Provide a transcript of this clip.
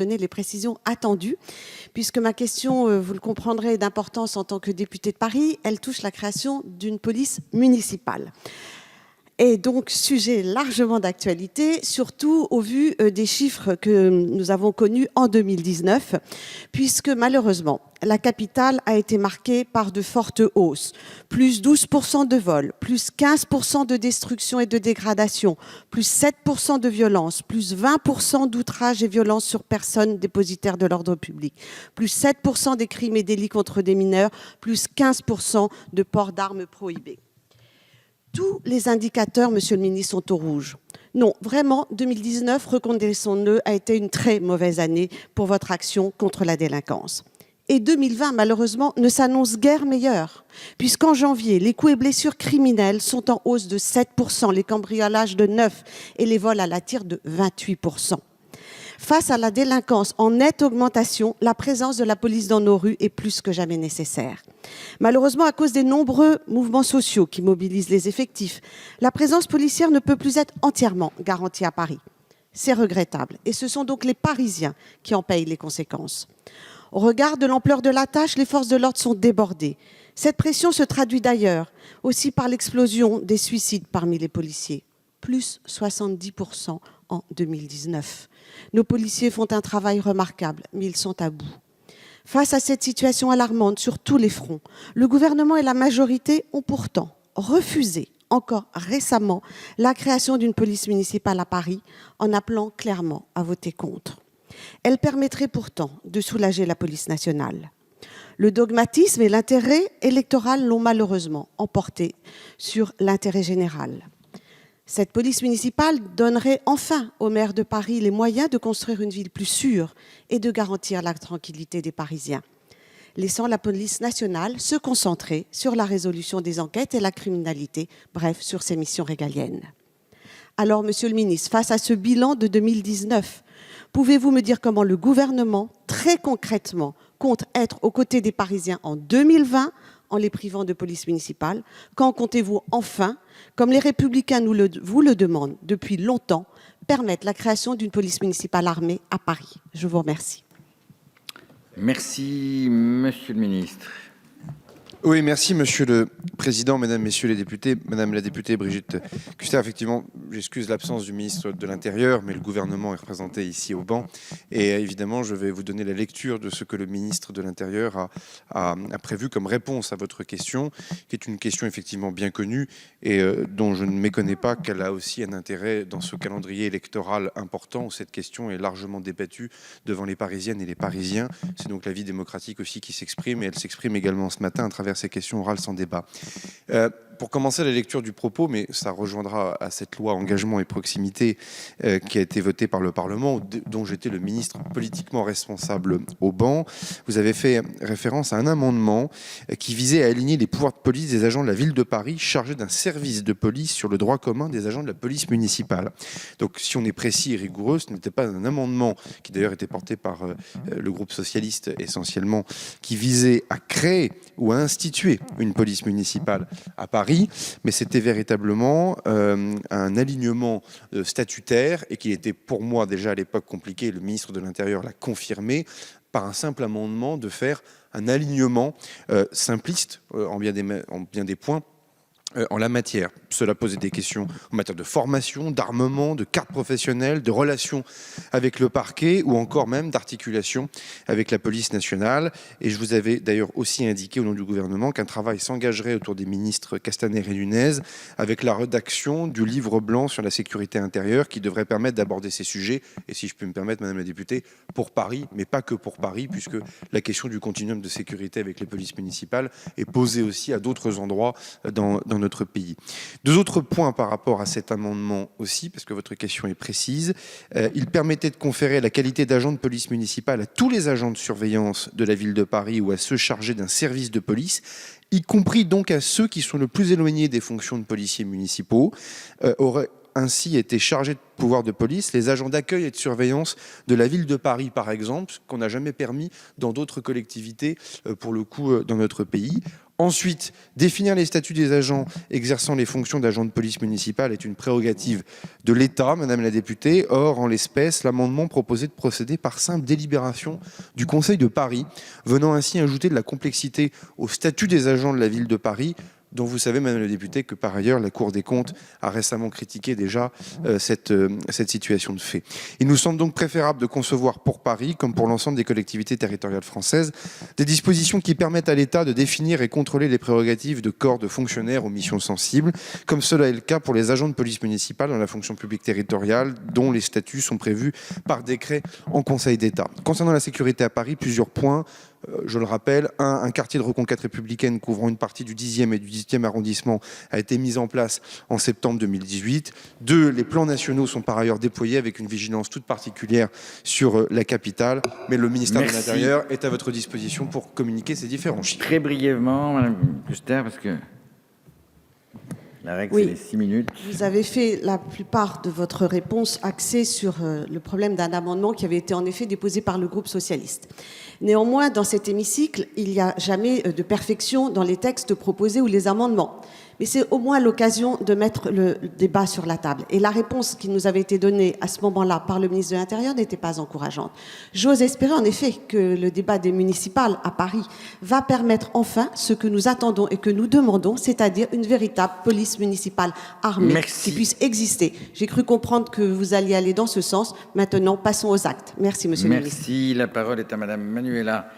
donner les précisions attendues, puisque ma question, vous le comprendrez, est d'importance en tant que députée de Paris. Elle touche la création d'une police municipale. Et donc, sujet largement d'actualité, surtout au vu des chiffres que nous avons connus en 2019, puisque malheureusement, la capitale a été marquée par de fortes hausses. Plus 12% de vols, plus 15% de destruction et de dégradation, plus 7% de violence, plus 20% d'outrages et violences sur personnes dépositaires de l'ordre public, plus 7% des crimes et délits contre des mineurs, plus 15% de port d'armes prohibées. Tous les indicateurs, Monsieur le ministre, sont au rouge. Non, vraiment, 2019, reconnaissons-le, a été une très mauvaise année pour votre action contre la délinquance. Et 2020, malheureusement, ne s'annonce guère meilleur, puisqu'en janvier, les coups et blessures criminels sont en hausse de 7%, les cambriolages de 9% et les vols à la tire de 28%. Face à la délinquance en nette augmentation, la présence de la police dans nos rues est plus que jamais nécessaire. Malheureusement, à cause des nombreux mouvements sociaux qui mobilisent les effectifs, la présence policière ne peut plus être entièrement garantie à Paris. C'est regrettable et ce sont donc les Parisiens qui en payent les conséquences. Au regard de l'ampleur de la tâche, les forces de l'ordre sont débordées. Cette pression se traduit d'ailleurs aussi par l'explosion des suicides parmi les policiers, plus 70% en 2019. Nos policiers font un travail remarquable, mais ils sont à bout. Face à cette situation alarmante sur tous les fronts, le gouvernement et la majorité ont pourtant refusé, encore récemment, la création d'une police municipale à Paris, en appelant clairement à voter contre. Elle permettrait pourtant de soulager la police nationale. Le dogmatisme et l'intérêt électoral l'ont malheureusement emporté sur l'intérêt général. Cette police municipale donnerait enfin au maire de Paris les moyens de construire une ville plus sûre et de garantir la tranquillité des Parisiens, laissant la police nationale se concentrer sur la résolution des enquêtes et la criminalité, bref, sur ses missions régaliennes. Alors, Monsieur le ministre, face à ce bilan de 2019, pouvez-vous me dire comment le gouvernement, très concrètement, compte être aux côtés des Parisiens en 2020 en les privant de police municipale? Quand comptez-vous enfin, comme les Républicains vous le demandent depuis longtemps, permettre la création d'une police municipale armée à Paris? Je vous remercie. Merci, Monsieur le Ministre. Oui, merci Monsieur le Président, Mesdames, Messieurs les députés. Madame la députée Brigitte Kuster, effectivement, j'excuse l'absence du ministre de l'Intérieur, mais le gouvernement est représenté ici au banc. Et évidemment, je vais vous donner la lecture de ce que le ministre de l'Intérieur a prévu comme réponse à votre question, qui est une question effectivement bien connue et dont je ne méconnais pas qu'elle a aussi un intérêt dans ce calendrier électoral important où cette question est largement débattue devant les Parisiennes et les Parisiens. C'est donc la vie démocratique aussi qui s'exprime et elle s'exprime également ce matin à travers ces questions orales sans débat. Pour commencer la lecture du propos, mais ça rejoindra à cette loi engagement et proximité qui a été votée par le Parlement, dont j'étais le ministre politiquement responsable au banc. Vous avez fait référence à un amendement qui visait à aligner les pouvoirs de police des agents de la ville de Paris chargés d'un service de police sur le droit commun des agents de la police municipale. Donc si on est précis et rigoureux, ce n'était pas un amendement qui d'ailleurs était porté par le groupe socialiste essentiellement, qui visait à créer ou à instituer une police municipale à Paris, mais c'était véritablement un alignement statutaire et qui était pour moi déjà à l'époque compliqué, le ministre de l'Intérieur l'a confirmé, par un simple amendement de faire un alignement simpliste en bien des points en la matière. Cela posait des questions en matière de formation, d'armement, de carte professionnelle, de relations avec le parquet ou encore même d'articulation avec la police nationale. Et je vous avais d'ailleurs aussi indiqué au nom du gouvernement qu'un travail s'engagerait autour des ministres Castaner et Nunez avec la rédaction du livre blanc sur la sécurité intérieure qui devrait permettre d'aborder ces sujets. Et si je peux me permettre, Madame la députée, pour Paris, mais pas que pour Paris, puisque la question du continuum de sécurité avec les polices municipales est posée aussi à d'autres endroits dans notre pays. Deux autres points par rapport à cet amendement aussi, parce que votre question est précise. Il permettait de conférer la qualité d'agent de police municipale à tous les agents de surveillance de la ville de Paris ou à ceux chargés d'un service de police, y compris donc à ceux qui sont le plus éloignés des fonctions de policiers municipaux, auraient ainsi été chargés de pouvoir de police les agents d'accueil et de surveillance de la ville de Paris, par exemple, qu'on n'a jamais permis dans d'autres collectivités, pour le coup, dans notre pays. Ensuite, définir les statuts des agents exerçant les fonctions d'agents de police municipale est une prérogative de l'État, Madame la députée. Or, en l'espèce, l'amendement proposait de procéder par simple délibération du Conseil de Paris, venant ainsi ajouter de la complexité au statut des agents de la ville de Paris, dont vous savez, Madame la députée, que par ailleurs, la Cour des comptes a récemment critiqué déjà cette situation de fait. Il nous semble donc préférable de concevoir pour Paris, comme pour l'ensemble des collectivités territoriales françaises, des dispositions qui permettent à l'État de définir et contrôler les prérogatives de corps de fonctionnaires aux missions sensibles, comme cela est le cas pour les agents de police municipale dans la fonction publique territoriale, dont les statuts sont prévus par décret en Conseil d'État. Concernant la sécurité à Paris, plusieurs points. Je le rappelle, un quartier de reconquête républicaine couvrant une partie du 10e et du 18e arrondissement a été mis en place en septembre 2018. 2, les plans nationaux sont par ailleurs déployés avec une vigilance toute particulière sur la capitale. Mais le ministère de l'Intérieur est à votre disposition pour communiquer ces différents chiffres. Très brièvement, Madame Kuster, parce que la règle, Oui. c'est les 6 minutes. Vous avez fait la plupart de votre réponse axée sur le problème d'un amendement qui avait été en effet déposé par le groupe socialiste. Néanmoins, dans cet hémicycle, il n'y a jamais de perfection dans les textes proposés ou les amendements. Mais c'est au moins l'occasion de mettre le débat sur la table. Et la réponse qui nous avait été donnée à ce moment-là par le ministre de l'Intérieur n'était pas encourageante. J'ose espérer en effet que le débat des municipales à Paris va permettre enfin ce que nous attendons et que nous demandons, c'est-à-dire une véritable police municipale armée qui puisse exister. J'ai cru comprendre que vous alliez aller dans ce sens. Maintenant, passons aux actes. Merci, Monsieur le ministre. Merci. La parole est à Madame Manuela